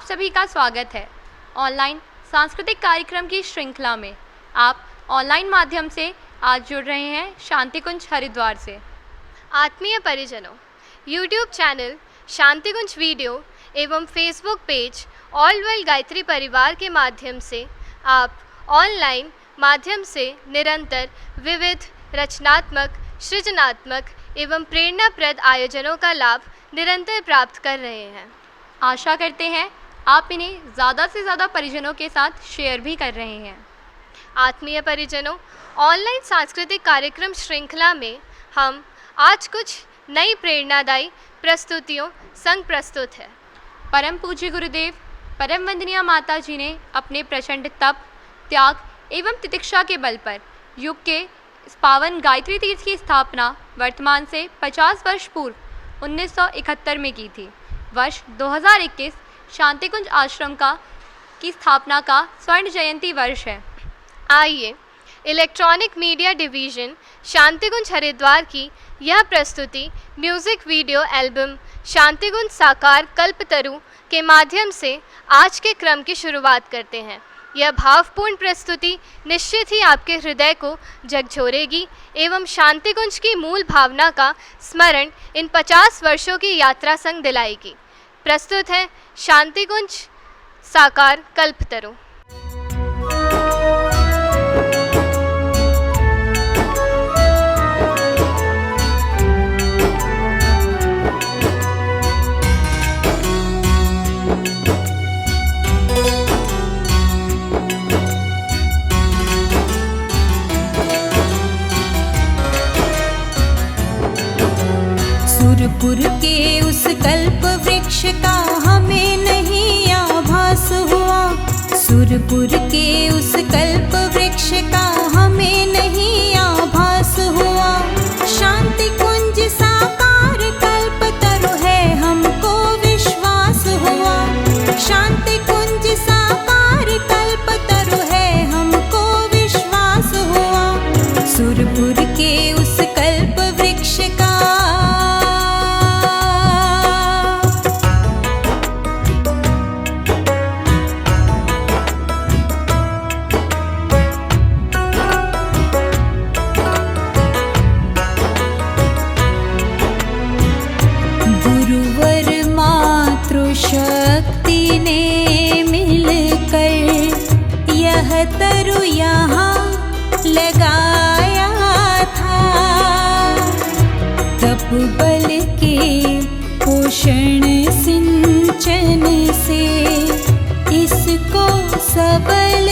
आप सभी का स्वागत है ऑनलाइन सांस्कृतिक कार्यक्रम की श्रृंखला में। आप ऑनलाइन माध्यम से आज जुड़ रहे हैं शांतिकुंज हरिद्वार से। आत्मीय परिजनों, यूट्यूब चैनल शांतिकुंज वीडियो एवं Facebook page all well Gayatri परिवार के माध्यम से आप ऑनलाइन माध्यम से निरंतर विविध रचनात्मक, सृजनात्मक एवं प्रेरणाप्रद आयोजनों का लाभ निरंतर प्राप्त कर रहे हैं। आशा करते हैं आप इन्हें ज़्यादा से ज़्यादा परिजनों के साथ शेयर भी कर रहे हैं। आत्मीय परिजनों, ऑनलाइन सांस्कृतिक कार्यक्रम श्रृंखला में हम आज कुछ नई प्रेरणादायी प्रस्तुतियों संग प्रस्तुत है। परम पूज्य गुरुदेव परम वंदनीय माता जी ने अपने प्रचंड तप, त्याग एवं तितिक्षा के बल पर युग के इस पावन गायत्री तीर्थ की स्थापना वर्तमान से 50 वर्ष पूर्व 1971 में की थी। वर्ष 2021 शांतिकुंज आश्रम की स्थापना का स्वर्ण जयंती वर्ष है। आइए electronic media division Shantikunj Haridwar की यह प्रस्तुति म्यूज़िक वीडियो एल्बम शांतिकुंज साकार कल्पतरु के माध्यम से आज के क्रम की शुरुआत करते हैं। यह भावपूर्ण प्रस्तुति निश्चित ही आपके हृदय को झकझोरेगी एवं शांतिकुंज की मूल भावना का स्मरण इन 50 वर्षों की यात्रा संग दिलाएगी। प्रस्तुत है शांतिकुंज साकार कल्पतरु। सुरपुर के उस कल्प वृक्ष का हमें नहीं आभास हुआ। सुरपुर के उस कल्प वृक्ष का हमें नहीं आभास हुआ। शांति कुंज साकार कल्पतरु है हमको विश्वास हुआ। शांति कुंज साकार कल्पतरु है हमको विश्वास हुआ। सुरपुर के उस कल्प वृक्ष का शक्ति ने मिलकर यह तरु यहाँ लगाया था। तप बल के पोषण सिंचन से इसको सबल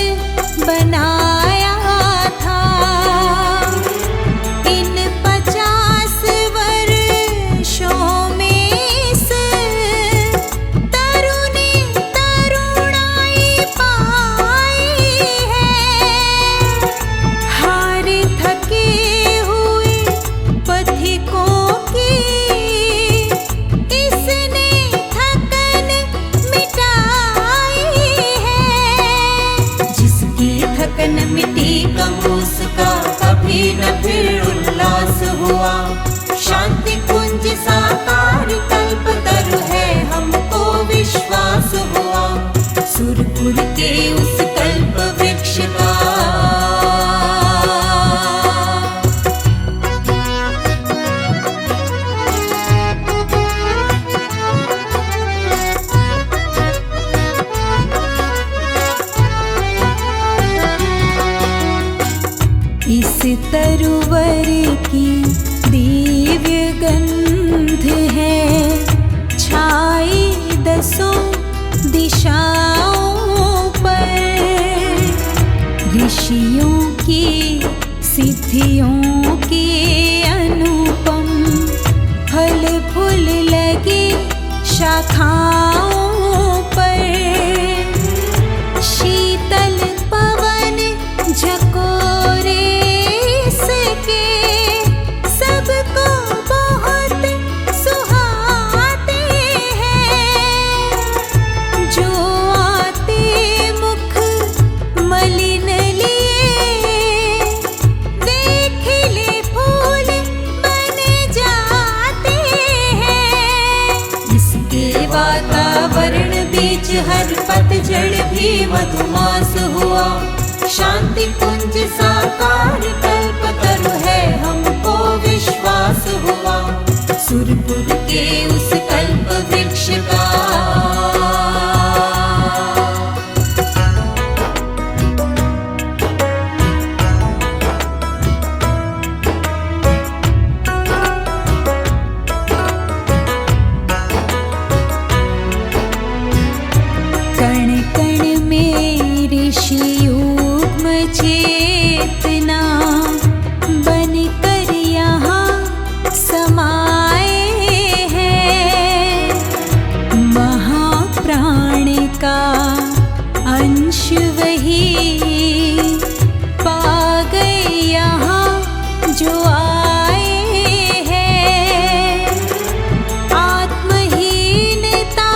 बनाया था। इन 50 वर्षों में न फिर उल्लास हुआ। शांति कुंज साकार कल्पतरु है हमको विश्वास हुआ। सुरपुर के उस कल्प वृक्ष का इस तरुवर की दिव्य गंध है छाई 10 दिशाओं पर। ऋषियों की सिद्धियों के अनुपम फल फूल लगे शाखाओं पर। शीतल पवन झकोरे सबको बहुत सुहाते हैं। जो आते मुख मलिन लिए वे खिले फूल बन जाते हैं। इसके वातावरण बीच हर पतझड़ भी मधुमास हुआ। शांति कुंज साकार कल्पतरु है हमको विश्वास हुआ। सुरपुर के उस कल्प वृक्ष का कण कण में ऋषि युग्म चेतना बनकर यहाँ समाए हैं। महाप्राण का अंश वही पा गए यहाँ जो आए हैं। आत्महीनता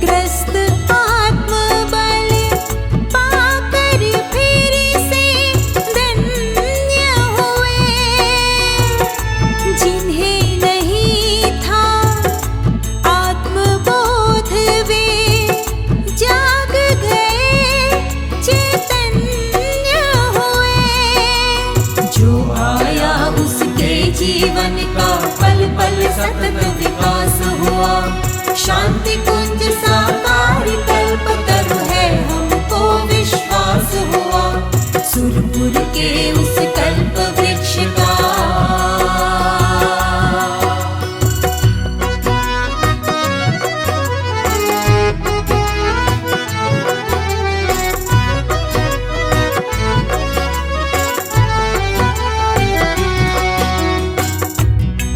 ग्रस्त आत्मबल पाकर फिर से धन्य हुए। जिन्हें नहीं था आत्मबोध वे जाग गए चैतन्य हुए। जो आया उसके जीवन का पल पल सतत विकास हुआ। शांति कुंज साकार कल्पतरु है हमको विश्वास हुआ। सुरपुर के उस कल्प वृक्ष का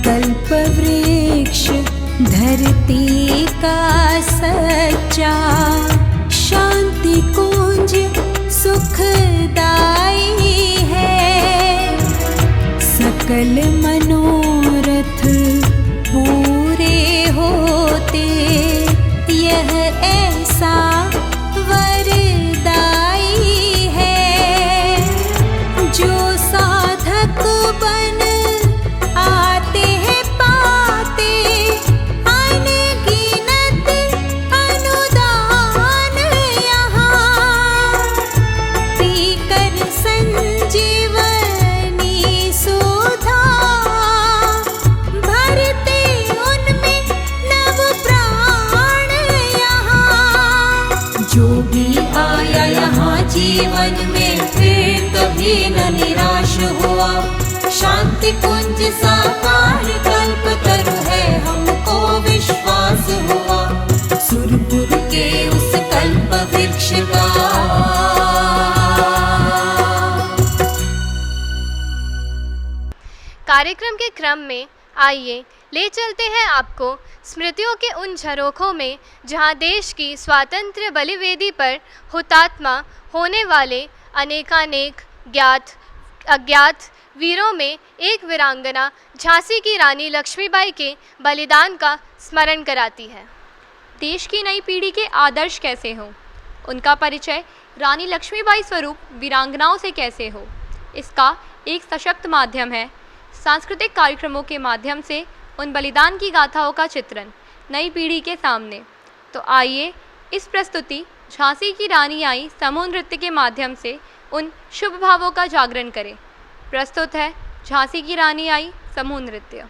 कल्प वृक्ष धरती का सच्चा। शांति कुंज सुखदाई है। सकल मनोरथ पूरे होते यह ऐसा वरदाई है। जो साधक बन आते हैं पाते अनगिनत अनुदान यहाँ। पीकर संजीवनी सुधा भरते उनमें नव प्राण यहाँ। जो भी आया यहाँ जीवन में फिर कभी न निराश हुआ। शांति कुंज साकार कल्पतरु है हमको विश्वास हुआ। सुरपुर के उस कल्प वृक्ष का कार्यक्रम के क्रम में आइए ले चलते हैं आपको स्मृतियों के उन झरोखों में जहां देश की स्वातंत्र्य बलिवेदी पर हुतात्मा होने वाले अनेकानेक ज्ञात अज्ञात वीरों में एक वीरांगना झांसी की रानी लक्ष्मीबाई के बलिदान का स्मरण कराती है। देश की नई पीढ़ी के आदर्श कैसे हों, उनका परिचय रानी लक्ष्मीबाई स्वरूप वीरांगनाओं से कैसे हो, इसका एक सशक्त माध्यम है सांस्कृतिक कार्यक्रमों के माध्यम से उन बलिदान की गाथाओं का चित्रण नई पीढ़ी के सामने। तो आइए इस प्रस्तुति झांसी की रानी आई समूह नृत्य के माध्यम से उन शुभ भावों का जागरण करें। प्रस्तुत है झांसी की रानी आई समूह नृत्य।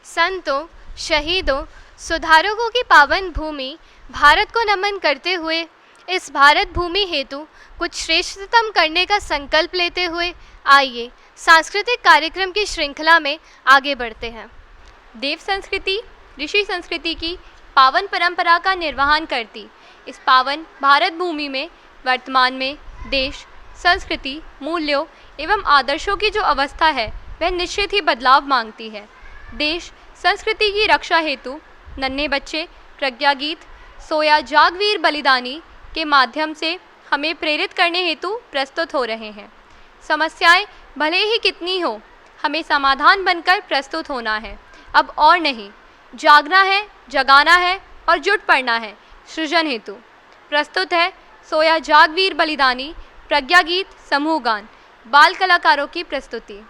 संतों, शहीदों, सुधारकों की पावन भूमि भारत को नमन करते हुए इस भारत भूमि हेतु कुछ श्रेष्ठतम करने का संकल्प लेते हुए आइए सांस्कृतिक कार्यक्रम की श्रृंखला में आगे बढ़ते हैं। देव संस्कृति ऋषि संस्कृति की पावन परंपरा का निर्वहन करती इस पावन भारत भूमि में वर्तमान में देश, संस्कृति, मूल्यों एवं आदर्शों की जो अवस्था है वह निश्चित ही बदलाव मांगती है। देश संस्कृति की रक्षा हेतु नन्हे बच्चे प्रज्ञा गीत, सोया जागवीर बलिदानी के माध्यम से हमें प्रेरित करने हेतु प्रस्तुत हो रहे हैं। समस्याएं भले ही कितनी हो, हमें समाधान बनकर प्रस्तुत होना है, अब और नहीं। जागना है, जगाना है और जुट पड़ना है सृजन हेतु। प्रस्तुत है सोया जागवीर बलिदानी प्रज्ञा गीत समूह गान, बाल कलाकारों की प्रस्तुति।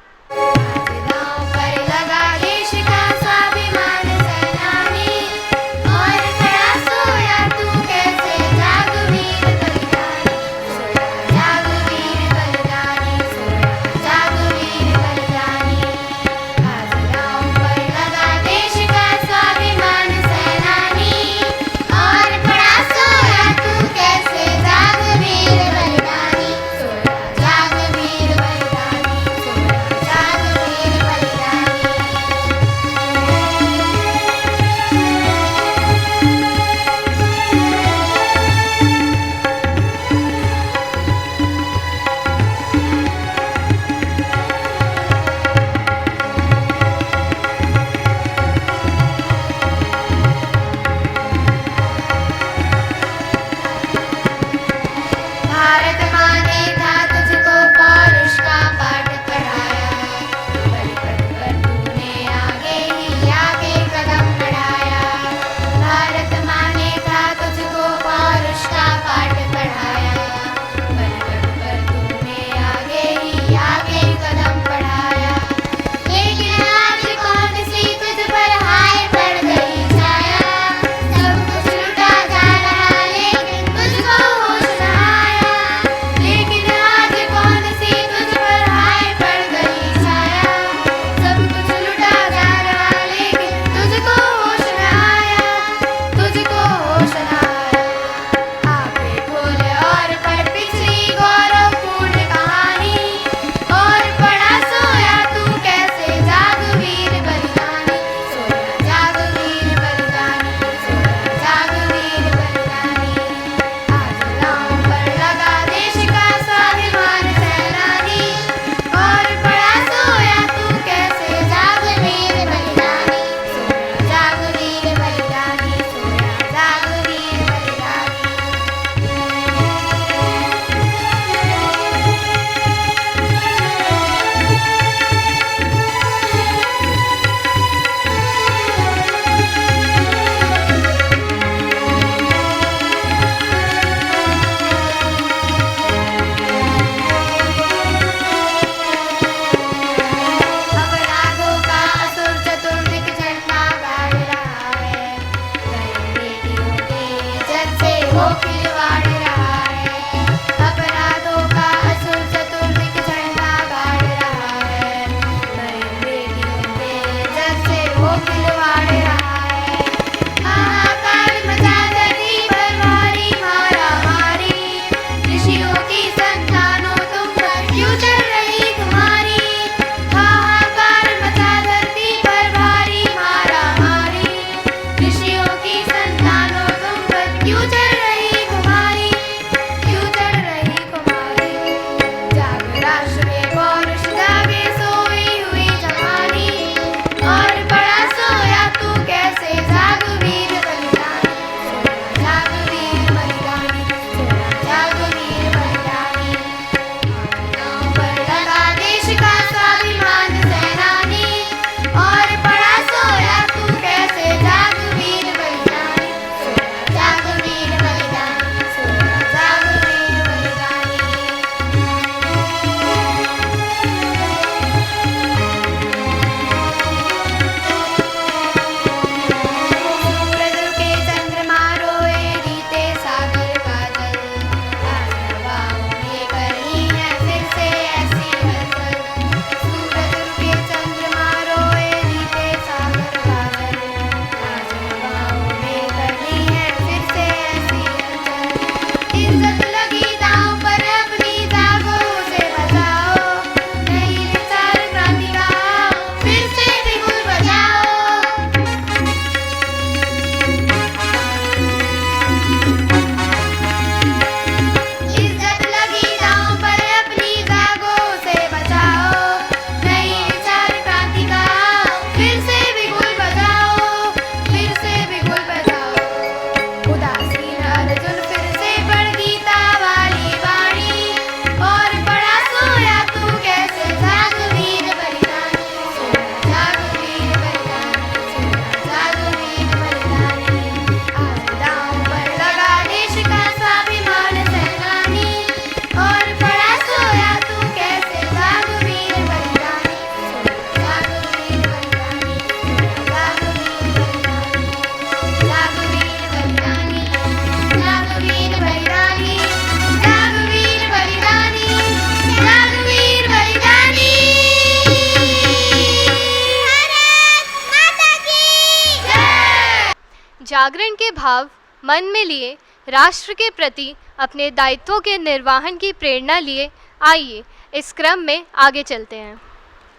जागरण के भाव मन में लिए राष्ट्र के प्रति अपने दायित्वों के निर्वहन की प्रेरणा लिए आइए इस क्रम में आगे चलते हैं।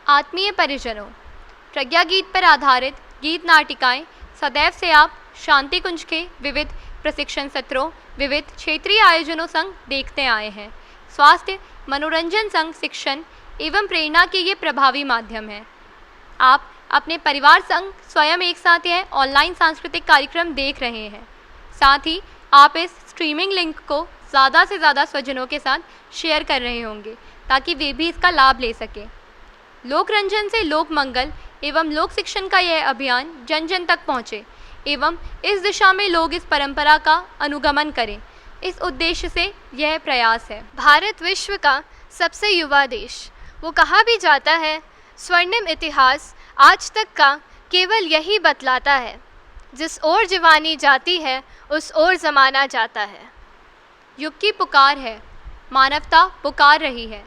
आत्मीय परिजनों, प्रज्ञा गीत पर आधारित गीत नाटिकाएं सदैव से आप शांति कुंज के विविध प्रशिक्षण सत्रों, विविध क्षेत्रीय आयोजनों संग देखते आए हैं। स्वास्थ्य, मनोरंजन संग शिक्षण एवं प्रेरणा के ये प्रभावी माध्यम हैं। आप अपने परिवार संग स्वयं एक साथ यह ऑनलाइन सांस्कृतिक कार्यक्रम देख रहे हैं। साथ ही आप इस स्ट्रीमिंग लिंक को ज़्यादा से ज़्यादा स्वजनों के साथ शेयर कर रहे होंगे ताकि वे भी इसका लाभ ले सकें। लोक रंजन से लोक मंगल एवं लोक शिक्षण का यह अभियान जन जन तक पहुँचे एवं इस दिशा में लोग इस परंपरा का अनुगमन करें, इस उद्देश्य से यह प्रयास है। भारत विश्व का सबसे युवा देश, वो कहा भी जाता है, स्वर्णिम इतिहास आज तक का केवल यही बतलाता है, जिस ओर जवानी जाती है उस ओर ज़माना जाता है। युग की पुकार है, मानवता पुकार रही है।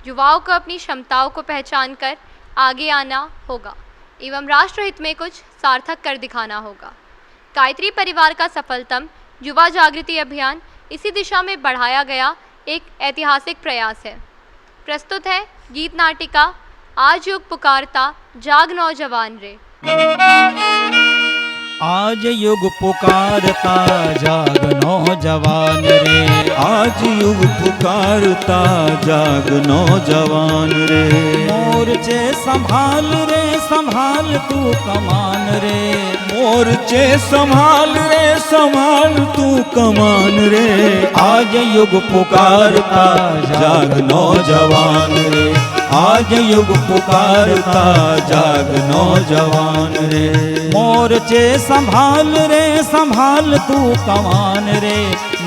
युवाओं को अपनी क्षमताओं को पहचान कर आगे आना होगा एवं राष्ट्रहित में कुछ सार्थक कर दिखाना होगा। गायत्री परिवार का सफलतम युवा जागृति अभियान इसी दिशा में बढ़ाया गया एक ऐतिहासिक प्रयास है। प्रस्तुत है गीत नाटिका आज युग पुकारता जाग नौजवान रे। आज युग पुकारता जाग नौजवान रे, आज युग पुकारता जाग नौजवान रे। मोर्चे संभाल रे संभाल तू कमान रे, मोर्चे संभाल रे संभाल तू कमान रे। आज युग पुकारता जाग नौजवान रे, आज युग पुकारता जाग नौजवान रे। मोर्चे संभाल रे संभाल तू कमान रे,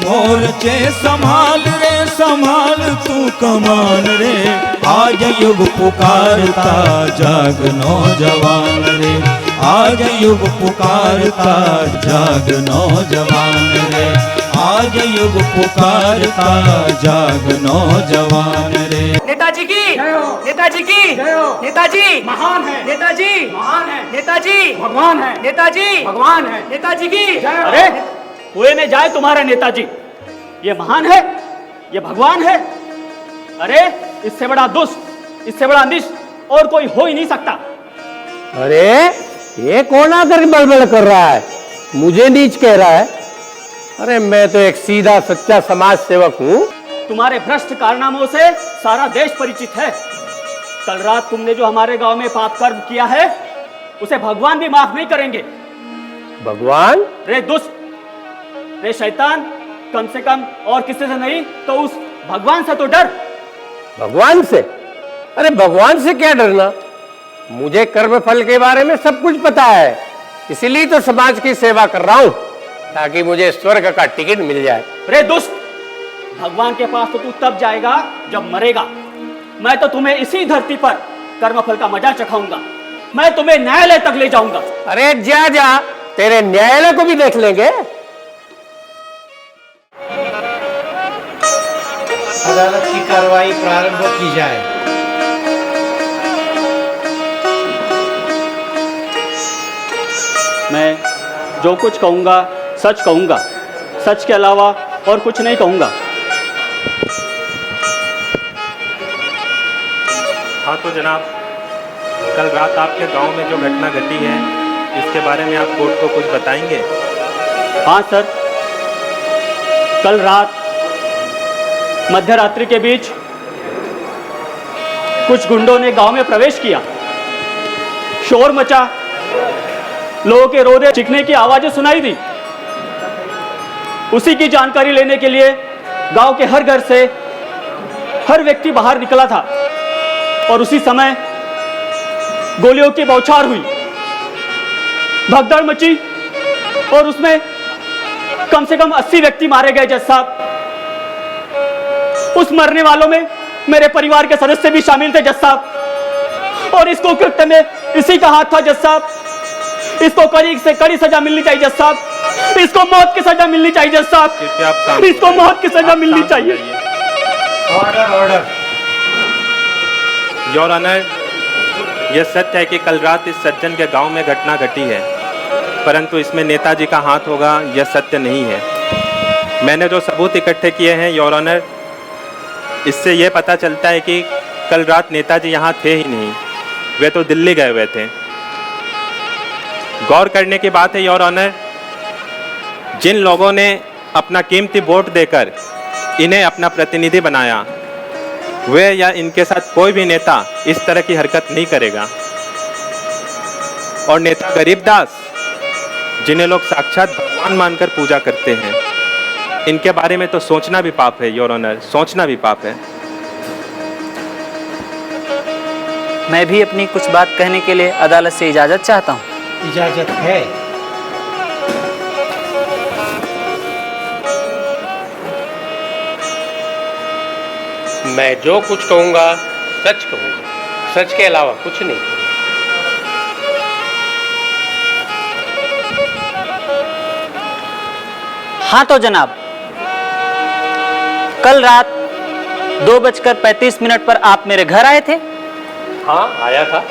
मोर्चे संभाल रे संभाल तू कमान रे। आज युग पुकारता जाग नौजवान रे, आज युग पुकारता जाग नौजवान रे, आज युग पुकारता जाग नौजवान रे। नेताजी की, नेताजी की, नेताजी महान है, नेताजी महान है, नेताजी भगवान है, नेताजी भगवान है, नेताजी की। अरे कुएं में जाए तुम्हारा नेताजी, ये महान है, ये भगवान है। अरे इससे बड़ा दुष्ट, इससे बड़ा निष्ठ और कोई हो ही नहीं सकता। अरे ये कौन आकर बड़बड़ कर रहा है, मुझे नीच कह रहा है? अरे मैं तो एक सीधा सच्चा समाज सेवक हूँ। तुम्हारे भ्रष्ट कारनामों से सारा देश परिचित है। कल रात तुमने जो हमारे गांव में पाप कर्म किया है, उसे भगवान भी माफ नहीं करेंगे। भगवान? रे दुष्ट, रे शैतान, कम से कम और किसी से नहीं तो उस भगवान से तो डर। भगवान से? अरे भगवान से क्या डरना, मुझे कर्म फल के बारे में सब कुछ पता है, इसीलिए तो समाज की सेवा कर रहा हूँ ताकि मुझे स्वर्ग का टिकट मिल जाए। रे दुष्ट, भगवान के पास तो तू तब जाएगा जब मरेगा। मैं तो तुम्हें इसी धरती पर कर्मफल का मजा चखाऊंगा, मैं तुम्हें न्यायालय तक ले जाऊंगा। अरे जा जा, तेरे न्यायालय को भी देख लेंगे। अदालत की कार्रवाई प्रारंभ की जाए। मैं जो कुछ कहूंगा सच कहूंगा, सच के अलावा और कुछ नहीं कहूंगा। हाँ तो जनाब, कल रात आपके गांव में जो घटना घटी है, इसके बारे में आप कोर्ट को कुछ बताएंगे? हाँ सर, कल रात मध्य रात्रि के बीच कुछ गुंडों ने गांव में प्रवेश किया, शोर मचा, लोगों के रोने चीखने की आवाजें सुनाई दी। उसी की जानकारी लेने के लिए गांव के हर घर से हर व्यक्ति बाहर निकला था और उसी समय गोलियों की बौछार हुई, भगदड़ मची और उसमें कम से कम 80 व्यक्ति मारे गए जज साहब। उस मरने वालों में मेरे परिवार के सदस्य भी शामिल थे जज साहब, और इसको कृत्य में इसी का हाथ था जज साहब। इसको कड़ी से कड़ी सजा मिलनी चाहिए जज साहब, इसको मौत की सजा मिलनी चाहिए जज साहब, इसको मौत की सजा मिलनी चाहिए। Order order. योर ऑनर, यह सत्य है कि कल रात इस सज्जन के गांव में घटना घटी है। परंतु इसमें नेताजी का हाथ होगा यह सत्य नहीं है। मैंने जो सबूत इकट्ठे किए हैं योर ऑनर, इससे यह पता चलता है कि कल रात नेताजी यहाँ थे ही नहीं, वे तो दिल्ली गए हुए थे। गौर करने की बात है योर ऑनर, जिन लोगों ने अपना कीमती वोट देकर इन्हें अपना प्रतिनिधि बनाया, वे या इनके साथ कोई भी नेता इस तरह की हरकत नहीं करेगा। और नेता गरीबदास, जिन्हें लोग साक्षात भगवान मानकर पूजा करते हैं, इनके बारे में तो सोचना भी पाप है योर ऑनर, सोचना भी पाप है। मैं भी अपनी कुछ बात कहने के लिए अदालत से इजाज़त चाहता हूँ। इजाजत है। मैं जो कुछ कहूँगा सच कहूँगा, सच के अलावा कुछ नहीं कहूँगा। हाँ तो जनाब, कल रात 2:35 पर आप मेरे घर आए थे। हाँ, आया था।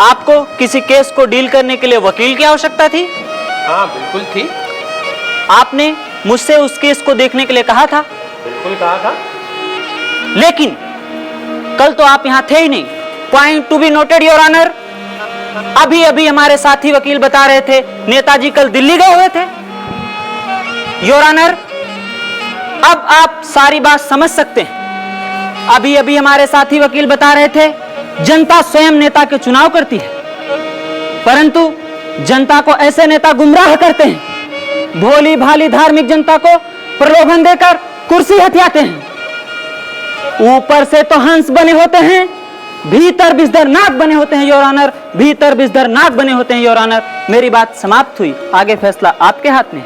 आपको किसी केस को डील करने के लिए वकील की आवश्यकता थी। हाँ, बिल्कुल थी। आपने मुझसे उस केस को देखने के लिए कहा था। बिल्कुल कहा था। लेकिन कल तो आप यहाँ थे ही नहीं। Point to be noted your honour, अभी अभी हमारे साथी वकील बता रहे थे नेताजी कल दिल्ली गए हुए थे। योर ऑनर, अब आप सारी बात समझ सकते हैं। अभी अभी हमारे साथी वकील बता रहे थे जनता स्वयं नेता के चुनाव करती है, परंतु जनता को ऐसे नेता गुमराह करते हैं, भोली भाली धार्मिक जनता को प्रलोभन देकर कुर्सी हथियाते हैं। ऊपर से तो हंस बने होते हैं, भीतर बिस्तर नाक बने होते हैं योर ऑनर, भीतर बिस्तर नाक बने होते हैं योर ऑनर। मेरी बात समाप्त हुई, आगे फैसला आपके हाथ में।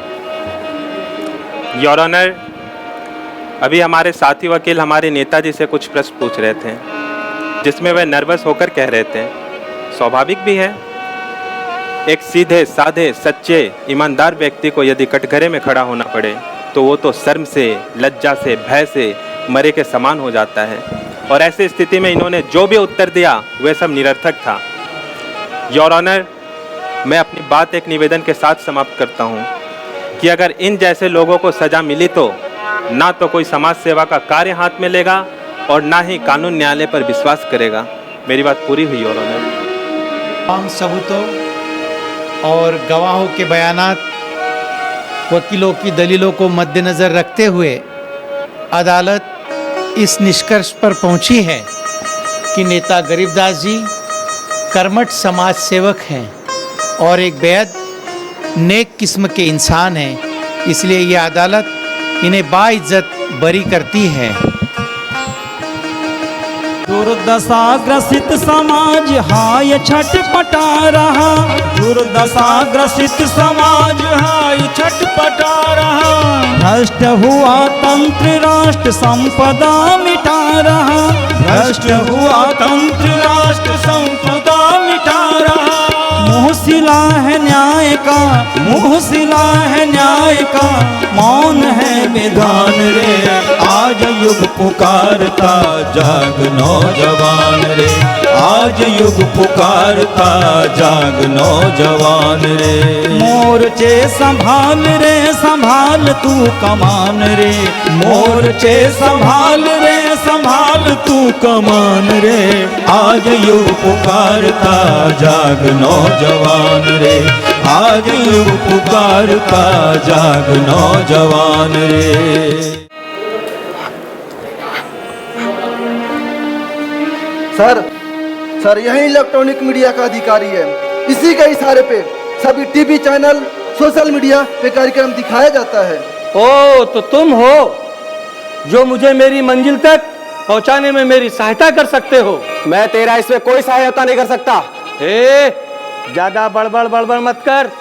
योर ऑनर, अभी हमारे साथी वकील हमारे नेताजी से कुछ प्रश्न पूछ रहे थे, जिसमें वे नर्वस होकर कह रहे थे। स्वाभाविक भी है, एक सीधे साधे सच्चे ईमानदार व्यक्ति को यदि कटघरे में खड़ा होना पड़े तो वो तो शर्म से, लज्जा से, भय से मरे के समान हो जाता है। और ऐसी स्थिति में इन्होंने जो भी उत्तर दिया वह सब निरर्थक था। योर ऑनर, मैं अपनी बात एक निवेदन के साथ समाप्त करता हूँ कि अगर इन जैसे लोगों को सजा मिली तो ना तो कोई समाज सेवा का कार्य हाथ में लेगा और ना ही कानून न्यायालय पर विश्वास करेगा। मेरी बात पूरी हुई योर ऑनर। तमाम सबूतों और गवाहों के बयानात, वकीलों की दलीलों को मद्देनज़र रखते हुए अदालत इस निष्कर्ष पर पहुंची है कि नेता गरीबदास जी कर्मठ समाज सेवक हैं और एक बेहद नेक किस्म के इंसान हैं। इसलिए यह अदालत इन्हें बाइज्जत बरी करती है। दुर्दशा ग्रसित समाज हाय छटपटा रहा, दुर्दशा ग्रसित समाज हाय छटपटा रहा। भ्रष्ट हुआ तंत्र राष्ट्र संपदा मिटा रहा, भ्रष्ट हुआ तंत्र राष्ट्र संपदा मिटा रहा। मुँह सिला है न्याय का, मुँह सिला है न्याय का, मौन है विधान रे। आज युग पुकारता जाग नौजवान रे, आज युग पुकारता जाग नौजवान रे। मोर्चे संभाल रे, संभाल तू कमान रे, मोर्चे संभाल रे, संभाल तू कमान रे। आज युग पुकारता जाग नौजवान रे, आज युग पुकारता जाग नौजवान रे। सर यही इलेक्ट्रॉनिक मीडिया का अधिकारी है। इसी के इशारे पे सभी टीवी चैनल, सोशल मीडिया पे कार्यक्रम दिखाया जाता है। ओ, तो तुम हो जो मुझे मेरी मंजिल तक पहुंचाने में मेरी सहायता कर सकते हो। मैं तेरा इसमें कोई सहायता नहीं कर सकता। ज्यादा बड़बड़ मत कर।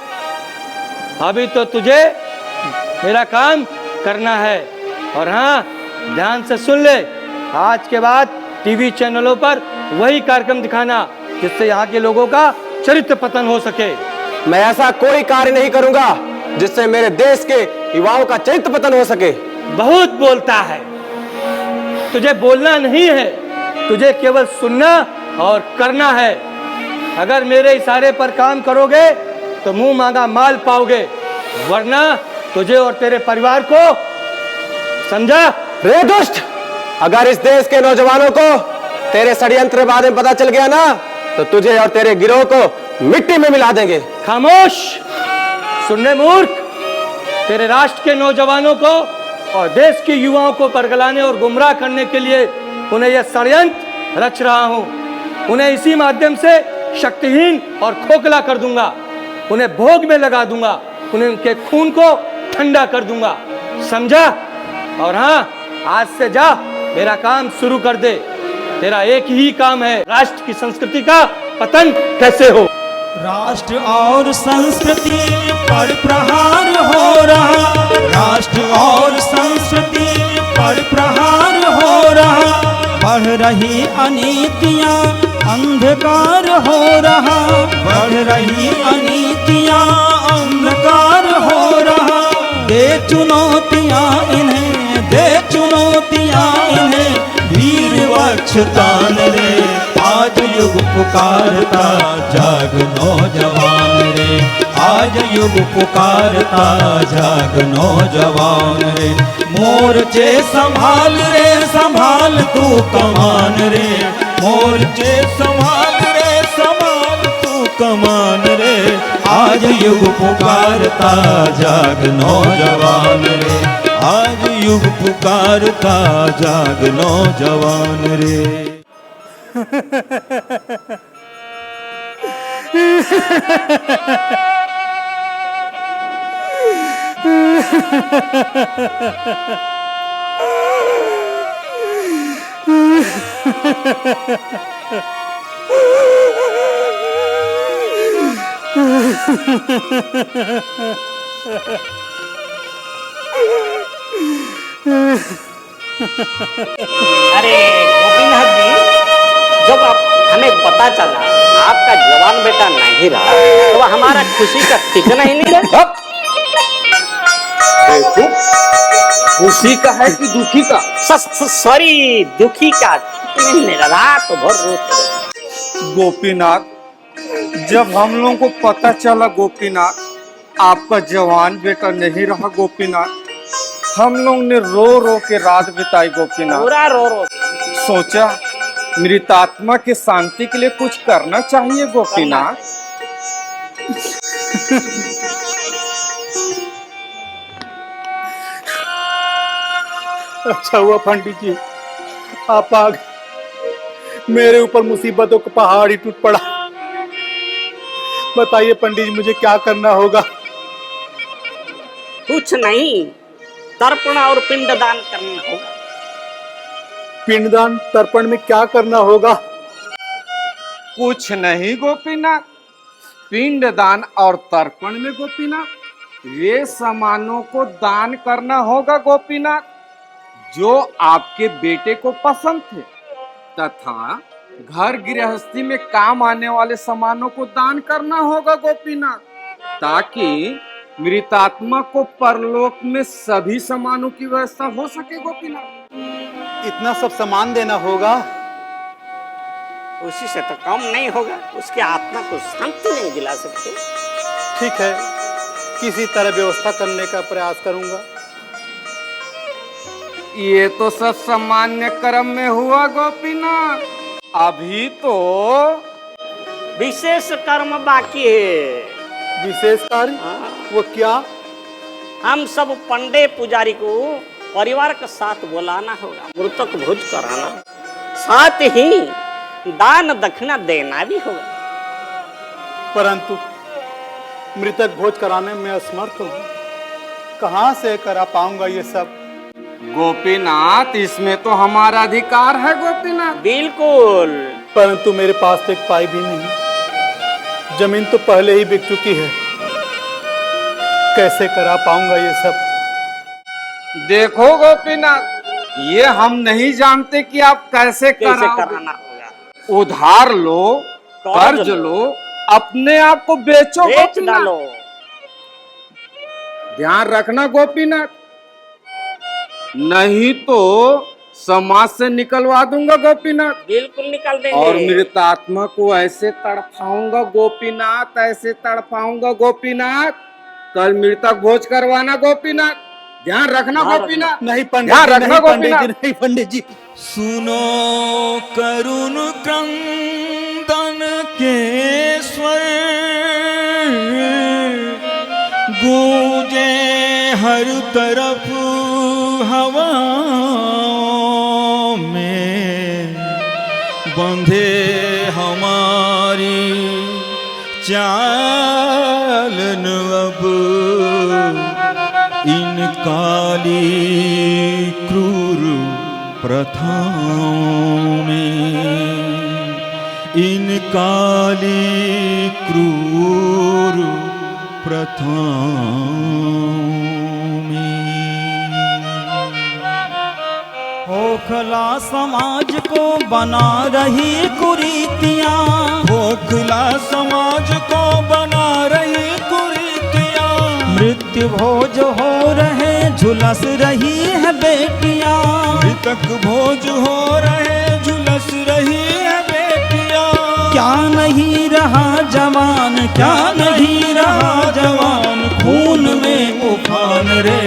अभी तो तुझे मेरा काम करना है। और हाँ, ध्यान से सुन ले, आज के बाद टीवी चैनलों पर वही कार्यक्रम दिखाना जिससे यहाँ के लोगों का चरित्र पतन हो सके। मैं ऐसा कोई कार्य नहीं करूंगा जिससे मेरे देश के युवाओं का चरित्र पतन हो सके। बहुत बोलता है, तुझे बोलना नहीं है, तुझे केवल सुनना और करना है। अगर मेरे इशारे पर काम करोगे तो मुंह मांगा माल पाओगे, वरना तुझे और तेरे परिवार को, समझा? रे दुष्ट, अगर इस देश के नौजवानों को तेरे षड्यंत्र के बारे में पता चल गया ना, तो तुझे और तेरे गिरोह को मिट्टी में मिला देंगे। खामोश, सुनने मूर्ख, तेरे राष्ट्र के नौजवानों को और देश के युवाओं को परगलाने और गुमराह करने के लिए उन्हें यह षड्यंत्र रच रहा हूं। उन्हें इसी माध्यम से शक्तिहीन और खोखला कर दूंगा, उन्हें भोग में लगा दूंगा, उन्हें उनके खून को ठंडा कर दूंगा, समझा? और हाँ, आज से जा, मेरा काम शुरू कर दे। तेरा एक ही काम है, राष्ट्र की संस्कृति का पतन कैसे हो। राष्ट्र और संस्कृति पर प्रहार हो रहा, राष्ट्र और संस्कृति पर प्रहार हो रहा, बढ़ रही अनीतियां, अंधकार हो रहा, बढ़ रही अनीतियां, अंधकार हो रहा। दे चुनौतियां इन्हें, दे चुनौतियां इन्हें, वीर वक्ष तान रे। आज युग पुकारता, जाग नौजवान रे, आज युग पुकारता, जाग नौजवान रे। मोर्चे संभाल रे, संभाल तू कमान रे, मोर्चे संभाल रे, संभाल तू कमान रे। आज युग पुकारता, जाग नौजवान रे, आज युग पुकारता, जाग नौजवान रे। अरे गोपीनाथ जी, जब हमें पता चला आपका जवान बेटा नहीं रहा, तो हमारा खुशी का ठिकाना ही नहीं रहा। खुशी का है कि दुखी का? सॉरी, दुखी का नहीं रहा, तो बहुत रोते। गोपीनाथ, जब हम लोगों को पता चला गोपीनाथ आपका जवान बेटा नहीं रहा गोपीनाथ, हम लोग ने रो रो के रात बिताई गोपीनाथ। पूरा रो रो सोचा मृतात्मा के शांति के लिए कुछ करना चाहिए गोपीनाथ। अच्छा हुआ पंडित जी आप आ गए, मेरे ऊपर मुसीबतों का पहाड़ ही टूट पड़ा। बताइए पंडित जी, मुझे क्या करना होगा? कुछ नहीं, तर्पण और पिंडदान करना होगा। पिंडदान तर्पण में क्या करना होगा? कुछ नहीं गोपीनाथ, पिंडदान और तर्पण में गोपीनाथ वे सामानों को दान करना होगा गोपीनाथ जो आपके बेटे को पसंद थे, तथा घर गृहस्थी में काम आने वाले सामानों को दान करना होगा गोपीनाथ, ताकि मृतात्मा को परलोक में सभी सामानों की व्यवस्था हो सके गोपीनाथ। इतना सब सामान देना होगा? उसी से तो काम नहीं होगा, उसकी आत्मा को शांति नहीं दिला सकते। ठीक है, किसी तरह व्यवस्था करने का प्रयास करूंगा। ये तो सब सामान्य कर्म में हुआ गोपीनाथ, अभी तो विशेष कर्म बाकी है। विशेष कार्य? वो क्या? हम सब पंडे पुजारी को परिवार के साथ बुलाना होगा, मृतक भोज कराना, साथ ही दान दक्षिणा देना भी होगा। परंतु मृतक भोज कराने में असमर्थ हूँ, कहाँ से करा पाऊंगा ये सब? गोपीनाथ, इसमें तो हमारा अधिकार है गोपीनाथ। बिल्कुल, परंतु मेरे पास एक पाई भी नहीं, जमीन तो पहले ही बिक चुकी है, कैसे करा पाऊंगा ये सब? देखो गोपीनाथ, ये हम नहीं जानते कि आप कैसे कराना होगा। उधार लो, कर्ज लो, अपने आप को बेचो, बेच डालो। ध्यान रखना गोपीनाथ, नहीं तो समाज से निकलवा दूंगा गोपीनाथ। बिल्कुल निकाल देंगे। और मृत आत्मा को ऐसे तड़पाऊंगा गोपीनाथ, ऐसे तड़पाऊंगा गोपीनाथ। कल मृतक भोज करवाना गोपीनाथ, ध्यान रखना गोपीनाथ। नहीं पंडित ध्यान जी, रखना नहीं पंडित गोपीनाथ। जी, नहीं पंडित जी। सुनो करुण क्रंदन के स्वर, गूंजे हर तरफ हवा में, बंधे हमारी चालन अब इन काली क्रूर प्रथाओं में, इन काली क्रूर प्रथाओं में। खोखला समाज को बना रही कुरीतियाँ, खोखला समाज को बना रही कुरीतियाँ, मृत्यु भोज हो रहे झुलस रही है बेटियाँ, मृतक भोज हो रहे झुलस रही है बेटियाँ। क्या नहीं रहा जवान, क्या नहीं रहा जवान, खून में उफान रे,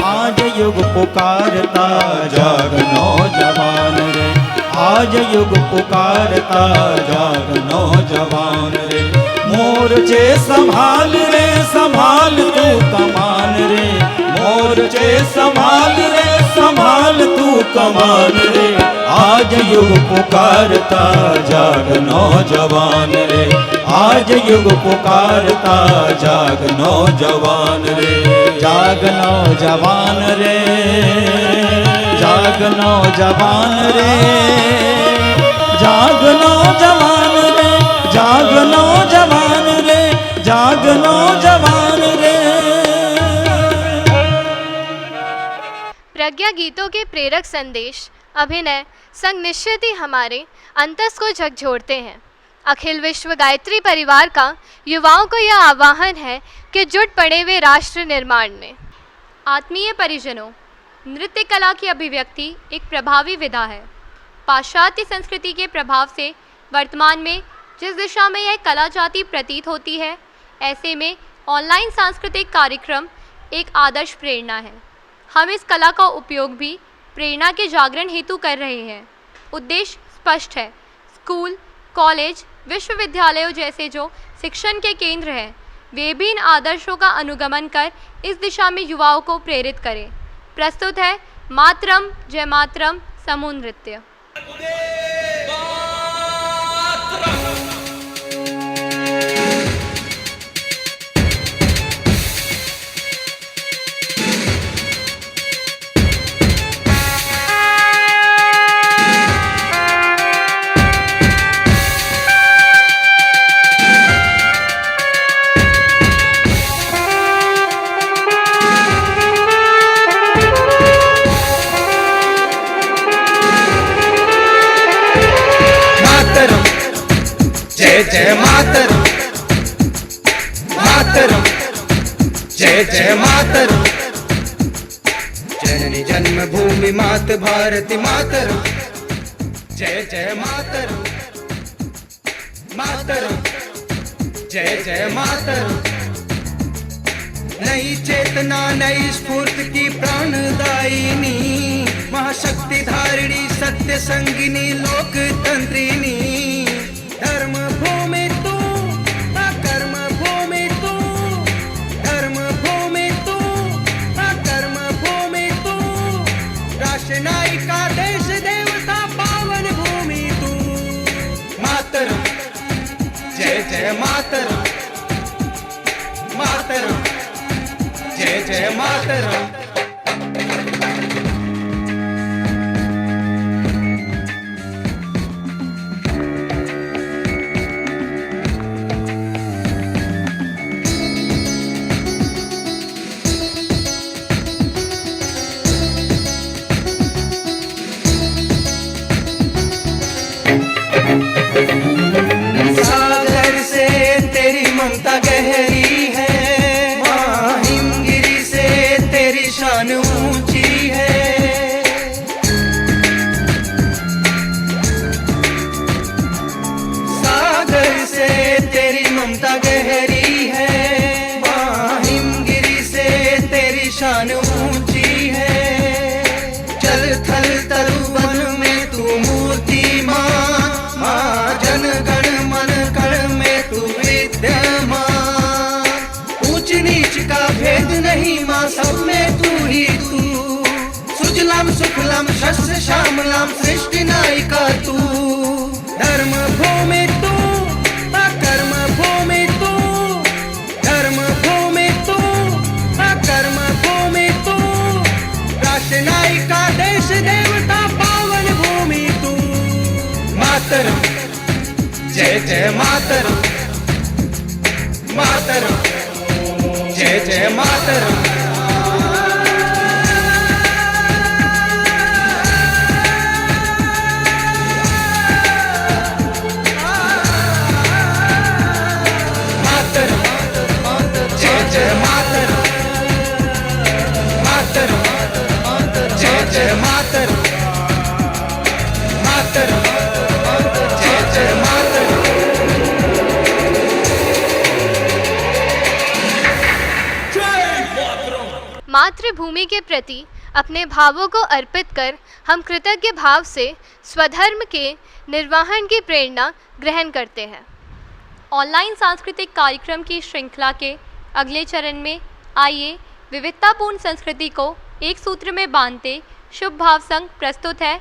आज युग पुकारता जाग नौजवान रे, आज युग पुकारता जाग नौजवान रे। मोर्चे संभाल रे, संभाल तू कमान रे, मोर्चे संभाल रे, संभाल तू कमान रे। आज युग पुकारता जाग नौजवान रे, आज युग पुकारता जाग नौजवान रे, जाग नौजवान रे, जाग नौजवान रे, जाग नौजवान रे, जाग नौजवान रे, जाग नौजवान रे। प्रज्ञा गीतों के प्रेरक संदेश, अभिनय संग निश्चित ही हमारे अंतस को झकझोरते हैं। अखिल विश्व गायत्री परिवार का युवाओं को यह आह्वान है कि जुट पड़े वे राष्ट्र निर्माण में। आत्मीय परिजनों, नृत्य कला की अभिव्यक्ति एक प्रभावी विधा है। पाश्चात्य संस्कृति के प्रभाव से वर्तमान में जिस दिशा में यह कला जाति प्रतीत होती है, ऐसे में ऑनलाइन सांस्कृतिक कार्यक्रम एक आदर्श प्रेरणा है। हम इस कला का उपयोग भी प्रेरणा के जागरण हेतु कर रहे हैं। उद्देश्य स्पष्ट है, स्कूल, कॉलेज, विश्वविद्यालयों जैसे जो शिक्षण के केंद्र हैं, वे भी इन आदर्शों का अनुगमन कर इस दिशा में युवाओं को प्रेरित करें। प्रस्तुत है मातरम जय मातरम समूह नृत्य। जय जय मातरम, मातरम जय जय मातरम, जननी जन्मभूमि मात भारती मातरम, जय जय मातरम, मातरम जय जय मातरम। नई चेतना नई स्फूर्ति की प्राणदायिनी, महाशक्ति धारिणी सत्य संगिनी लोकतंत्रिनी। धर्म भूमि तू, कर्म भूमि तू, धर्म भूमि तू, कर्म भूमि तू, राष्ट्र नायिका देश देवता पावन भूमि तू। मातरम जय जय मातरम, मातरम जय जय मातरम। सागर से तेरी ममता गहरी है, हिमगिरी से तेरी भेद नहीं माँ सब में तू ही तू, सुजलाम सुफलाम शस्य श्यामलाम सृष्टि नायिका तू, धर्म भूमि तू अकर्म भूमि तू, धर्म भूमि तू अकर्म भूमि तू, राष्ट्र नायिका देश देवता पावन भूमि तू, मातरम जय जय मातरम, मातरम जय जय मातरम। मातृभूमि के प्रति अपने भावों को अर्पित कर हम कृतज्ञ भाव से स्वधर्म के निर्वहन की प्रेरणा ग्रहण करते हैं। ऑनलाइन सांस्कृतिक कार्यक्रम की श्रृंखला के अगले चरण में आइए विविधतापूर्ण संस्कृति को एक सूत्र में बांधते शुभ भाव संग प्रस्तुत है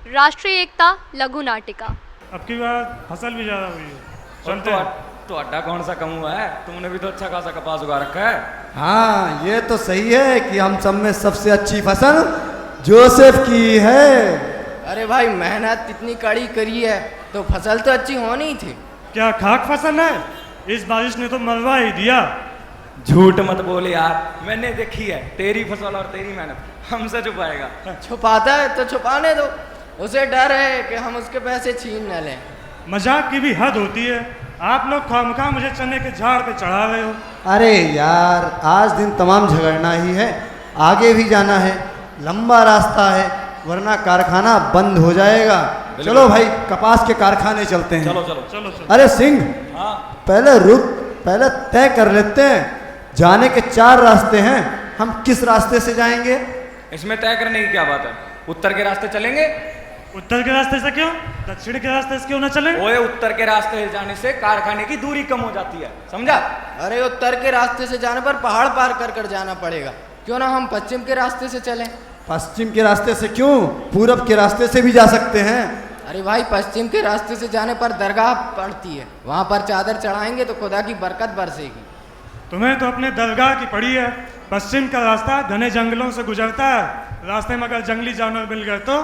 राष्ट्रीय एकता लघु नाटिका। अब की बार फसल भी ज़्यादा हुई है, चलते हैं। तो अड्डा कौन सा कम हुआ है? तुमने भी तो अच्छा खासा कपास उगा रखा है। हाँ ये तो सही है कि हम सब में सबसे अच्छी फसल जोसेफ की है। अरे भाई मेहनत इतनी कड़ी करी है तो फसल तो अच्छी होनी ही थी। क्या खाक फसल है? इस बारिश ने तो मरवा ही दिया। झूठ मत बोले यार, मैंने देखी है तेरी फसल और तेरी मेहनत, हमसे छुपाएगा? छुपाता है तो छुपाने दो, उसे डर है कि हम उसके पैसे छीन न लें। मजाक की भी हद होती है, आप लोग खामखा मुझे चने के झाड़ पे चढ़ा रहे हो। अरे यार आज दिन तमाम झगड़ना ही है, आगे भी जाना है, लंबा रास्ता है वरना कारखाना बंद हो जाएगा। चलो भाई कपास के कारखाने चलते हैं। चलो चलो चलो चलो। अरे सिंह हाँ पहले तय कर लेते हैं, जाने के 4 रास्ते हैं, हम किस रास्ते से जाएंगे? इसमें तय करने की क्या बात है? उत्तर के रास्ते चलेंगे। उत्तर के रास्ते से क्यों? दक्षिण के रास्ते से क्यों ना चले? ओए उत्तर के रास्ते से जाने से कारखाने की दूरी कम हो जाती है, समझा? अरे उत्तर के रास्ते से जाने पर पहाड़ पार कर कर जाना पड़ेगा, क्यों ना हम पश्चिम के रास्ते से चलें? पश्चिम के रास्ते से क्यों, पूरब के रास्ते से भी जा सकते हैं। अरे भाई पश्चिम के रास्ते से जाने पर दरगाह पड़ती है, वहाँ पर चादर चढ़ाएंगे तो खुदा की बरकत बरसेगी। तुम्हें तो अपने दरगाह की पड़ी है। पश्चिम का रास्ता घने जंगलों से गुजरता है, रास्ते में अगर जंगली जानवर मिल गए तो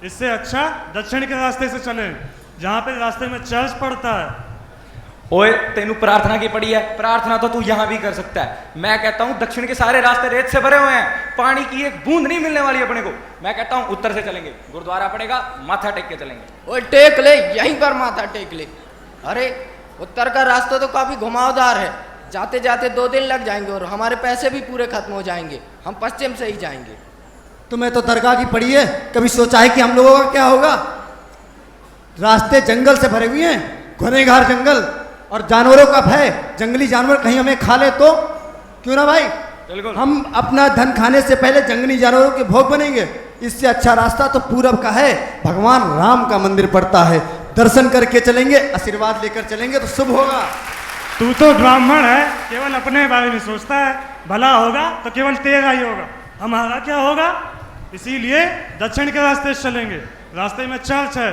इससे अच्छा दक्षिण के रास्ते से चलें, जहाँ पे रास्ते में चर्च पड़ता है। ओए तेनू प्रार्थना की पड़ी है, प्रार्थना तो तू यहाँ भी कर सकता है। मैं कहता हूँ दक्षिण के सारे रास्ते रेत से भरे हुए हैं, पानी की एक बूंद नहीं मिलने वाली अपने को। मैं कहता हूँ उत्तर से चलेंगे, गुरुद्वारा पड़ेगा, माथा टेक के चलेंगे। ओए टेक ले, यहीं पर माथा टेक ले। अरे उत्तर का रास्ता तो काफी घुमावदार है, जाते जाते 2 दिन लग जाएंगे और हमारे पैसे भी पूरे खत्म हो जाएंगे। हम पश्चिम से ही जाएंगे। तुम्हें तो दरगाह की पड़ी है, कभी सोचा है कि हम लोगों का क्या होगा? रास्ते जंगल से भरे हुए हैं, घनेघार जंगल, और जानवरों का भय, जंगली जानवर कहीं हमें खा ले तो? क्यों ना भाई, बिल्कुल। हम अपना धन खाने से पहले जंगली जानवरों के भोग बनेंगे। इससे अच्छा रास्ता तो पूरब का है, भगवान राम का मंदिर पड़ता है, दर्शन करके चलेंगे, आशीर्वाद लेकर चलेंगे तो शुभ होगा। तू तो ब्राह्मण है, केवल अपने बारे में सोचता है, भला होगा तो केवल तेरा ही होगा, हमारा क्या होगा? इसीलिए दक्षिण के रास्ते से चलेंगे, रास्ते में चर्च है,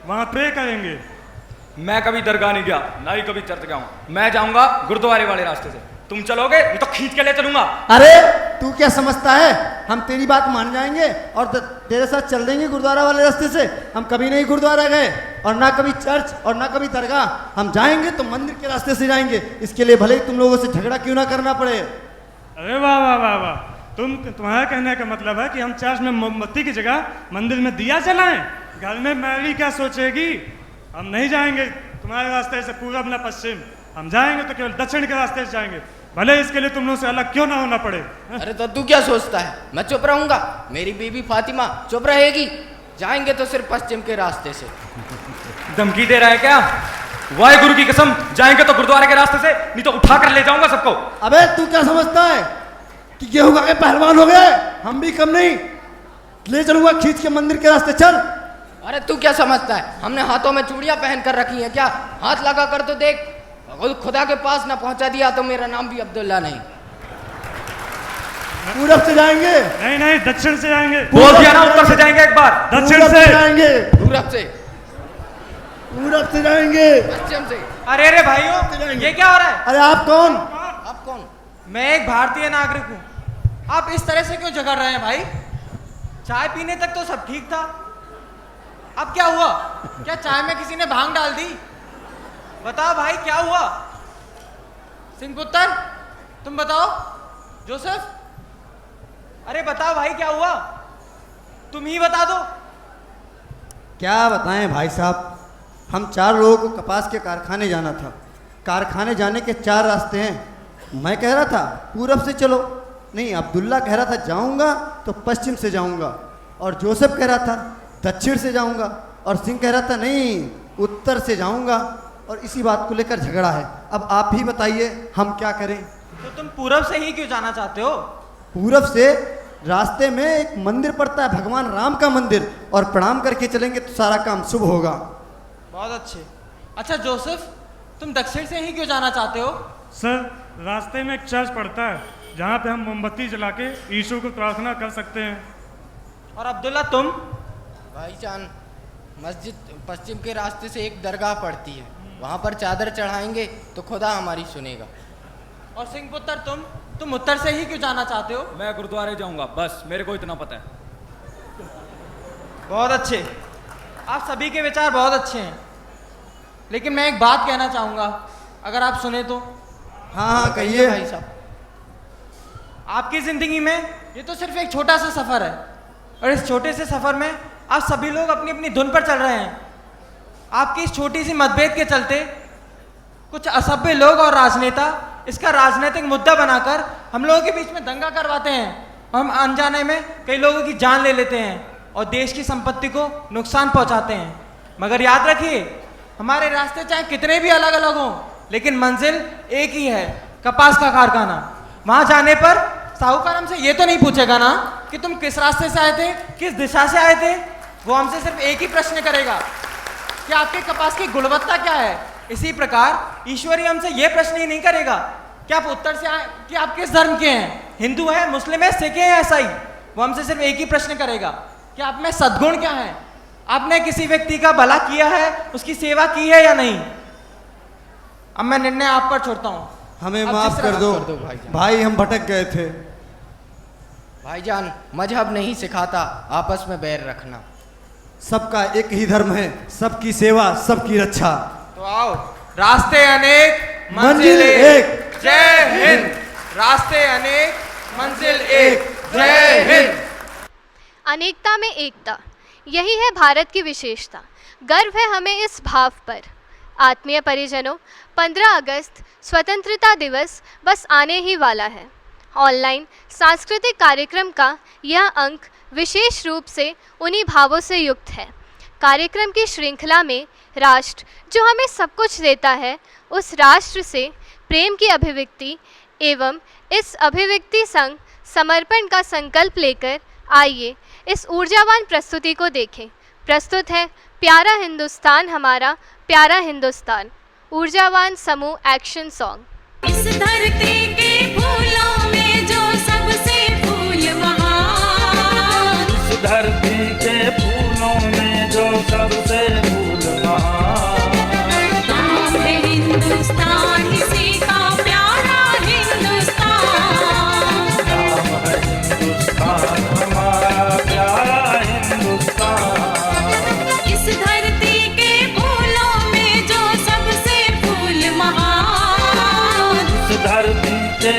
वहां प्रे करेंगे। मैं कभी दरगाह नहीं गया, ना ही कभी चर्च गया हूँ। मैं जाऊंगा गुरुद्वारे वाले रास्ते से, तुम चलोगे? मैं तो खींच के ले चलूंगा। अरे तू क्या समझता है, हम तेरी बात मान जाएंगे और तेरे साथ चल देंगे गुरुद्वारा वाले रास्ते से। हम कभी नहीं गुरुद्वारा गए और ना कभी चर्च और ना कभी दरगाह। हम जाएंगे तो मंदिर के रास्ते से जाएंगे, इसके लिए भले ही तुम लोगों से झगड़ा क्यों ना करना पड़े। अरे वाह वाह वाह वाह, तुम्हारा कहने का मतलब है कि हम चर्च में मोमबत्ती की जगह मंदिर में दिया जलाएं? घर में मैरी क्या सोचेगी? हम नहीं जाएंगे तुम्हारे रास्ते से पूरब न पश्चिम, हम जाएंगे तो केवल दक्षिण के रास्ते से जाएंगे, भले इसके लिए तुम लोगों से अलग क्यों ना होना पड़े। अरे तो तू क्या सोचता है, मैं चुप रहूंगा? मेरी बीबी फातिमा चुप रहेगी? जाएंगे तो सिर्फ पश्चिम के रास्ते से। धमकी दे रहा है क्या? वाहेगुरु की कसम, जाएंगे तो गुरुद्वारे के रास्ते से, नहीं तो उठा कर ले जाऊंगा सबको। अबे तू क्या समझता है कि गेहूं का पहलवान हो गए? हम भी कम नहीं, ले चलूंगा खींच के मंदिर के रास्ते, चल। अरे तू क्या समझता है, हमने हाथों में चूड़ियां पहन कर रखी हैं क्या? हाथ लगा कर तो देख, खुदा के पास ना पहुंचा दिया तो मेरा नाम भी अब्दुल्ला नहीं। पूरब से जाएंगे, नहीं नहीं, दक्षिण से जाएंगे। बोल दिया ना, उत्तर से जाएंगे एक बार। दक्षिण से जाएंगे, पूरब से, पूरब से जाएंगे, पश्चिम से। अरे अरे भाइयों, ये क्या हो रहा है? अरे आप कौन? आप कौन? मैं एक भारतीय नागरिक हूँ। आप इस तरह से क्यों झगड़ रहे हैं भाई? चाय पीने तक तो सब ठीक था, अब क्या हुआ? क्या चाय में किसी ने भांग डाल दी? बताओ भाई, क्या हुआ? सिंह पुत्र, तुम बताओ। जोसेफ, अरे बताओ भाई, क्या हुआ? तुम ही बता दो। क्या बताएं भाई साहब, हम 4 लोगों को कपास के कारखाने जाना था। कारखाने जाने के 4 रास्ते हैं। मैं कह रहा था पूरब से चलो, नहीं अब्दुल्ला कह रहा था जाऊंगा तो पश्चिम से जाऊंगा, और जोसेफ कह रहा था दक्षिण से जाऊंगा, और सिंह कह रहा था नहीं उत्तर से जाऊंगा, और इसी बात को लेकर झगड़ा है। अब आप ही बताइए हम क्या करें? तो तुम पूरब से ही क्यों जाना चाहते हो? पूरब से रास्ते में एक मंदिर पड़ता है, भगवान राम का मंदिर, और प्रणाम करके चलेंगे तो सारा काम शुभ होगा। बहुत अच्छे। अच्छा जोसेफ, तुम दक्षिण से ही क्यों जाना चाहते हो? सर, रास्ते में एक चर्च पड़ता है जहाँ पे हम मोमबत्ती जला के यीशु को प्रार्थना कर सकते हैं। और अब्दुल्ला तुम? भाईजान, मस्जिद पश्चिम के रास्ते से एक दरगाह पड़ती है, वहाँ पर चादर चढ़ाएंगे तो खुदा हमारी सुनेगा। और सिंह पुत्र तुम उत्तर से ही क्यों जाना चाहते हो? मैं गुरुद्वारे जाऊंगा, बस मेरे को इतना पता है। बहुत अच्छे, आप सभी के विचार बहुत अच्छे हैं, लेकिन मैं एक बात कहना चाहूँगा, अगर आप सुने तो। हाँ हाँ कहिए भाई साहब। आपकी ज़िंदगी में ये तो सिर्फ एक छोटा सा सफ़र है, और इस छोटे से सफ़र में आप सभी लोग अपनी अपनी धुन पर चल रहे हैं। आपकी इस छोटी सी मतभेद के चलते कुछ असभ्य लोग और राजनेता इसका राजनीतिक मुद्दा बनाकर हम लोगों के बीच में दंगा करवाते हैं। हम अनजाने में कई लोगों की जान ले लेते हैं और देश की संपत्ति को नुकसान पहुंचाते हैं। मगर याद रखिए, हमारे रास्ते चाहे कितने भी अलग अलग हों, लेकिन मंजिल एक ही है, कपास का कारखाना। वहां जाने पर साहूकार हमसे ये तो नहीं पूछेगा ना कि तुम किस रास्ते से आए थे, किस दिशा से आए थे। वो हमसे सिर्फ एक ही प्रश्न करेगा कि आपके कपास की गुणवत्ता क्या है। इसी प्रकार ईश्वर ही हमसे ये प्रश्न ही नहीं करेगा कि आप उत्तर से आए, कि आप किस धर्म के हैं, हिंदू है, मुस्लिम है, सिख है या ईसाई। वो हमसे सिर्फ एक ही प्रश्न करेगा कि आप में सद्गुण क्या है, आपने किसी व्यक्ति का भला किया है, उसकी सेवा की है या नहीं। अब मैं निर्णय आप पर छोड़ता हूँ। हमें अब माफ कर दो भाई, हम भटक गए थे। भाईजान, मजहब नहीं सिखाता आपस में बैर रखना। सबका एक ही धर्म है, सबकी सेवा, सबकी रक्षा। तो आओ, रास्ते अनेक मंजिल एक। जय हिंद। रास्ते अनेक मंजिल एक। जय हिंद। अनेकता में एकता, यही है भारत की विशेषता। गर्व है हमें इस भाव पर। आत्मीय परिजनों, 15 अगस्त स्वतंत्रता दिवस बस आने ही वाला है। ऑनलाइन सांस्कृतिक कार्यक्रम का यह अंक विशेष रूप से उन्हीं भावों से युक्त है। कार्यक्रम की श्रृंखला में राष्ट्र जो हमें सब कुछ देता है, उस राष्ट्र से प्रेम की अभिव्यक्ति एवं इस अभिव्यक्ति संग समर्पण का संकल्प लेकर आइए इस ऊर्जावान प्रस्तुति को देखें। प्रस्तुत है प्यारा हिंदुस्तान हमारा प्यारा हिंदुस्तान, ऊर्जावान समूह एक्शन सॉन्ग। इस धरती के फूलों में जो सबसे फूल महान, इस धरती के फूलों में जो सबसे फूल महान, नाम है हिंदुस्तान, इसी का प्यारा हिंदुस्तान। नाम है हिंदुस्तान हमारा प्यारा हिंदुस्तान। इस धरती के फूलों में जो सबसे फूल महान, इस धरती के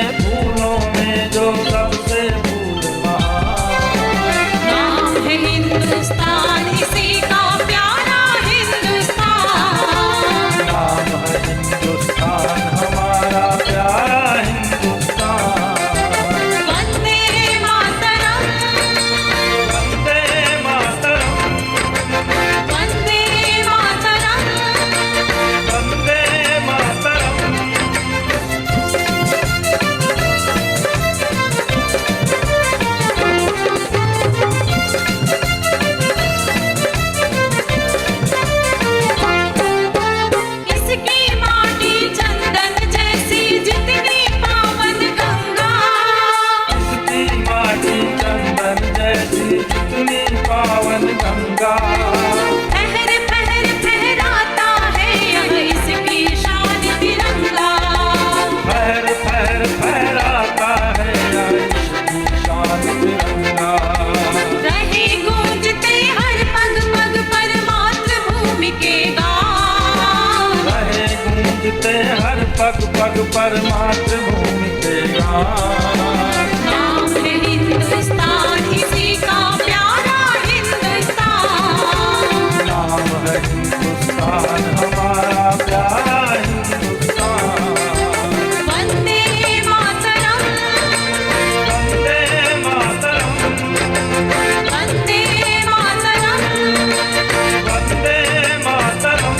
तिरंगा। पहर पहर फहराता है यह इसकी शान तिरंगा। पहर पहर फहराता है यह इसकी शान तिरंगा। रहे गूंजते हर पग पग पर मातृभूमि के गान। रहे गूंजते हर पग पग पर मातृभूमि के गान। नाम है हिंदुस्तान इसी का प्यारा हिंदुस्तान। नाम है हिंदुस्तान हमारा प्यारा हिंदुस्तान। वंदे मातरम वंदे मातरम वंदे मातरम। वंदे मातरम।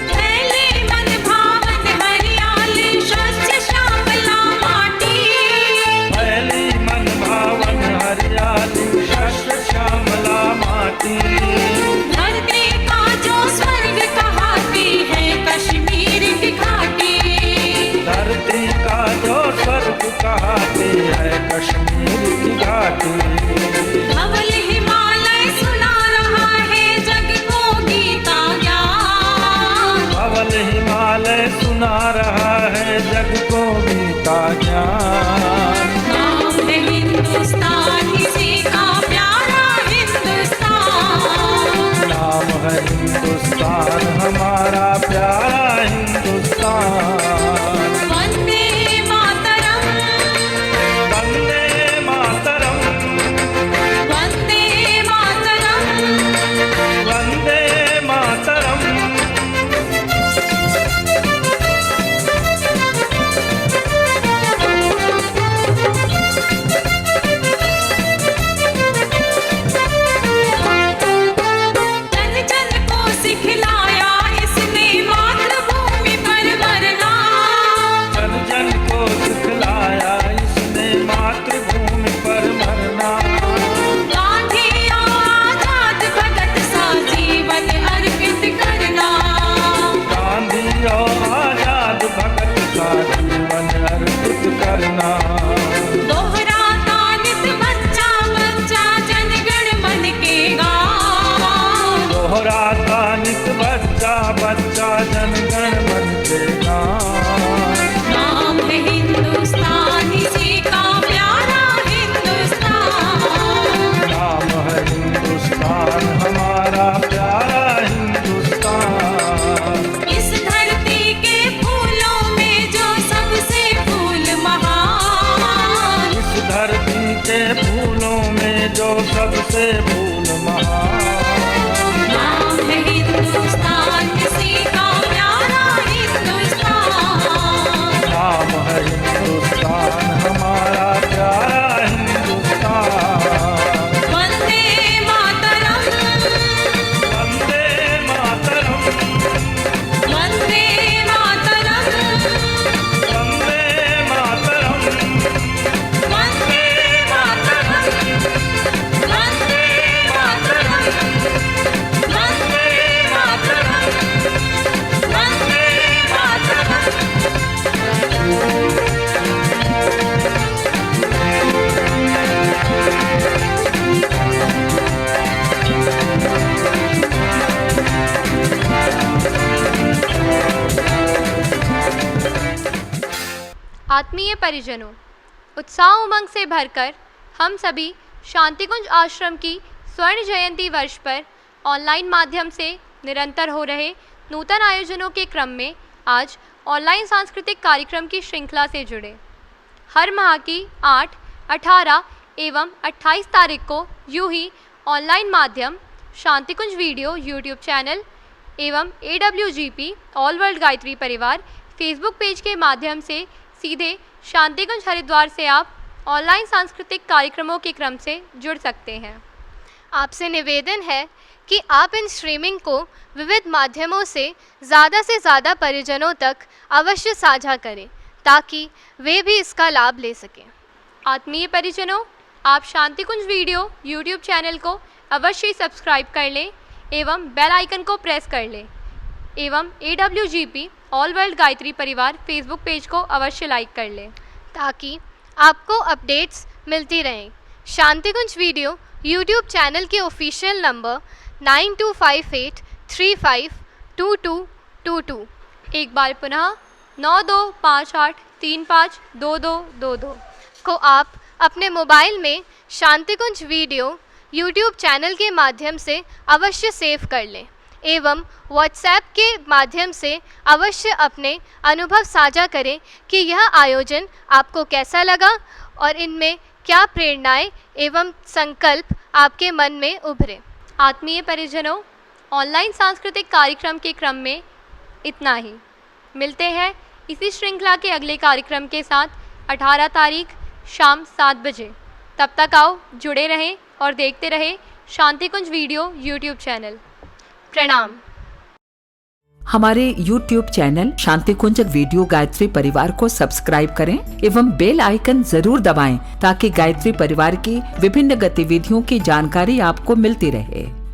पहले मन भावन हरियाली शस्य श्यामला माटी। पहली मन भावन हरियाली शस्य श्यामला माटी। धरती का जो स्वर्ग कहाती है कश्मीर की घाटी। धरती का जो स्वर्ग कहती है कश्मीर की घाटी। धवल हिमालय सुना रहा है जग को गीता ज्ञान। धवल हिमालय सुना रहा है जग को गीता ज्ञान। नाम है हिंदुस्तान इसी का प्यारा हिंदुस्तान। नाम है हिंदुस्तान हमारा प्यारा हिंदुस्तान। वंदे मातरम वंदे मातरम वंदे मातरम। वंदे मातरम। जन जन को सिखलाया इसने मातृभूमि पर मरना। जन जन को सिखलाया इसने मातृभूमि पर मरना। गांधी आजाद भगत सा जीवन अर्पित करना। गांधी और आजाद भगत का जीवन अर्पित करना। दोहराता नित बच्चा बच्चा जनगण मन के गान। दोहराता नित बच्चा बच्चा जनगण मन के गान। नाम है हिंदुस्तान इसी का प्यारा हिंदुस्तान। नाम है हिंदुस्तान हमारा प्यारा हिंदुस्तान। इस धरती के फूलों में जो सबसे फूल महान। इस धरती के फूलों में जो सबसे फूल महान। नाम है हिंदुस्तान इसी का प्यारा हिंदुस्तान। नाम है हिंदुस्तान हमारा प्यारा हिंदुस्तान। वंदे मातरम वंदे मातरम वंदे मातरम वंदे मातरम। वंदे मातरम वंदे मातरम वंदे मातरम वंदे मातरम। आत्मीय परिजनों, उत्साह उमंग से भरकर हम सभी शांतिकुंज आश्रम की स्वर्ण जयंती वर्ष पर ऑनलाइन माध्यम से निरंतर हो रहे नूतन आयोजनों के क्रम में आज ऑनलाइन सांस्कृतिक कार्यक्रम की श्रृंखला से जुड़े। हर माह की 8, 18 एवं 28 तारीख को यूं ही ऑनलाइन माध्यम शांतिकुंज वीडियो यूट्यूब चैनल एवं AWGP ऑल वर्ल्ड गायत्री परिवार फेसबुक पेज के माध्यम से सीधे शांतिकुंज हरिद्वार से आप ऑनलाइन सांस्कृतिक कार्यक्रमों के क्रम से जुड़ सकते हैं। आपसे निवेदन है कि आप इन स्ट्रीमिंग को विविध माध्यमों से ज़्यादा परिजनों तक अवश्य साझा करें ताकि वे भी इसका लाभ ले सकें। आत्मीय परिजनों, आप शांतिकुंज वीडियो यूट्यूब चैनल को अवश्य सब्सक्राइब कर लें एवं बेल आइकन को प्रेस कर लें एवं AWGP ऑल वर्ल्ड गायत्री परिवार फेसबुक पेज को अवश्य लाइक कर लें ताकि आपको अपडेट्स मिलती रहें। शांतिकुंज वीडियो यूट्यूब चैनल के ऑफिशियल नंबर 9258352222। एक बार पुनः 9258352222 को आप अपने मोबाइल में शांतिकुंज वीडियो यूट्यूब चैनल के माध्यम से अवश्य सेव कर लें एवं व्हाट्सएप के माध्यम से अवश्य अपने अनुभव साझा करें कि यह आयोजन आपको कैसा लगा और इनमें क्या प्रेरणाएं एवं संकल्प आपके मन में उभरे। आत्मीय परिजनों, ऑनलाइन सांस्कृतिक कार्यक्रम के क्रम में इतना ही। मिलते हैं इसी श्रृंखला के अगले कार्यक्रम के साथ 18 तारीख शाम 7 बजे। तब तक आओ जुड़े रहें और देखते रहें शांतिकुंज वीडियो यूट्यूब चैनल। प्रणाम। हमारे YouTube channel Shantikunj video Gayatri परिवार को सब्सक्राइब करें एवं बेल आइकन जरूर दबाएं ताकि गायत्री परिवार की विभिन्न गतिविधियों की जानकारी आपको मिलती रहे।